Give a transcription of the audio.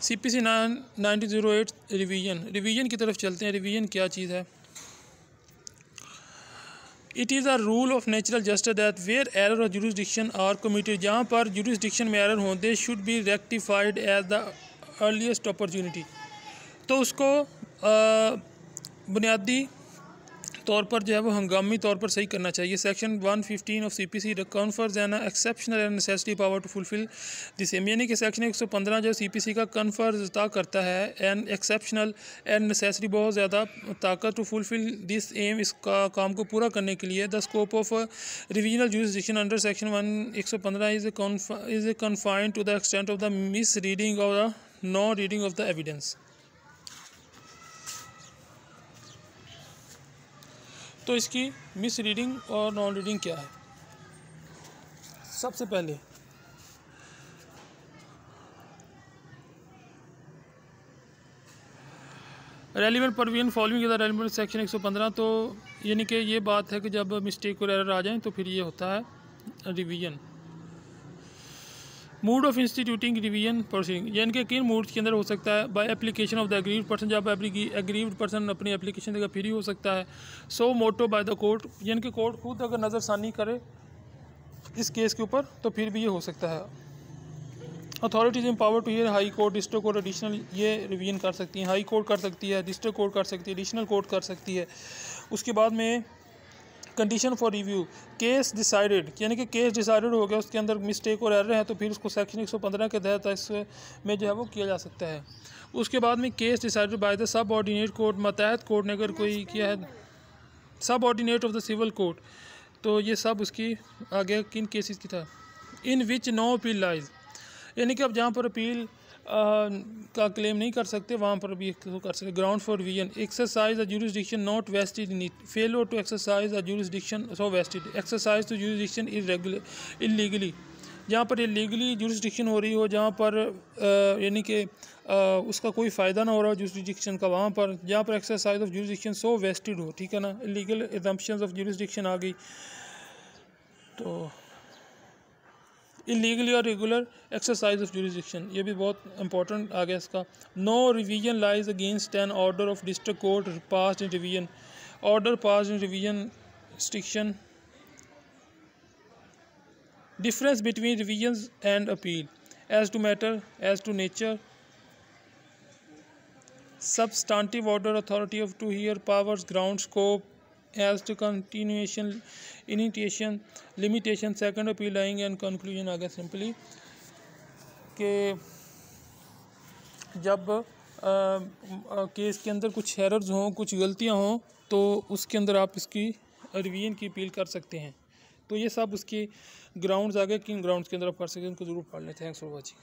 CPC 1908 revision की तरफ चलते हैं। रिवीजन क्या चीज़ है? It is a rule of natural justice that where error of jurisdiction are committed, जहाँ पर जुरिसडिक्शन में एरर हों they should be rectified as the earliest opportunity. तो उसको बुनियादी तौर पर जो है वो हंगामी तौर पर सही करना चाहिए। Section 115 of CPC confers an exceptional and necessity power to fulfil the same, यानी कि सेक्शन 115 जो CPC का कन्फर्स अता करता है एन एक्सेप्शनल एंड नेसेसिटी, बहुत ज़्यादा ताकत टू फुलफिल दिस एम, इसका काम को पूरा करने के लिए। The scope of revisional jurisdiction under section 115 is confined to the extent of the misreading और the non reading of the evidence. तो इसकी मिस रीडिंग और नॉन रीडिंग क्या है? सबसे पहले relevant provision following the relevant section 115, तो यानी कि ये बात है कि जब मिस्टेक और एरर आ जाए तो फिर ये होता है revision. Mood off instituting revision proceeding, यानी कि किन मूड्स के अंदर हो सकता है? By application of the aggrieved person, जब एग्रीव्ड पर्सन अपनी एप्लीकेशन देगा फिर ही हो सकता है। सो मोटो बाय द कोर्ट, यानी कि कोर्ट खुद अगर नज़रसानी करे इस केस के ऊपर तो फिर भी ये हो सकता है। Authorities empower to hear High Court, district court additional ये रिवीजन कर सकती हैं। हाई कोर्ट कर सकती है, डिस्ट्रिक्ट कोर्ट कर सकती है, एडिशनल कोर्ट कर सकती है। उसके बाद में condition for review, case decided, यानी कि केस डिसाइडेड हो गया, उसके अंदर मिस्टेक और एरर है तो फिर उसको सेक्शन 115 के तहत इसमें जो है वो किया जा सकता है। उसके बाद में case decided by the subordinate court, मतहत कोर्ट ने अगर कोई किया है, subordinate of the civil court, तो ये सब उसकी आगे किन केसेस की था? In which no appeal lies, यानी कि अब जहाँ पर अपील का क्लेम नहीं कर सकते वहाँ पर भी तो कर सकते। Ground for revision, exercise the jurisdiction not vested in it, failure to exercise the jurisdiction so vested, exercise to jurisdiction illegally, जहाँ पर इलीगली जुरिसडिक्शन हो रही हो, जहाँ पर यानी कि उसका कोई फ़ायदा ना हो रहा हो जुरिसडिक्शन का, वहाँ पर जहाँ पर exercise of jurisdiction so vested हो, ठीक है ना, इलीगल एजम्पशंस ऑफ जुरिसडिक्शन आ गई। तो इलीगली और रेगुलर एक्सरसाइज ऑफ जुरिसडिक्शन, ये भी बहुत इंपॉर्टेंट आ गया इसका। No revision lies against an order of district court passed in revision, order passed in revision stiction, difference between revision and appeal as to matter as to nature, substantive order, authority of to hear, powers, ground, scope as to continuation, initiation, limitation, second appeal lying and conclusion। आ गया simply कि जब case के अंदर कुछ errors हों, कुछ गलतियां हों, तो उसके अंदर आप इसकी रिवीजन की अपील कर सकते हैं। तो ये सब उसके ग्राउंड्स आ गए, किन ग्राउंड्स के अंदर आप कर सकते हैं उनको ज़रूर पढ़ लें। Thanks for watching.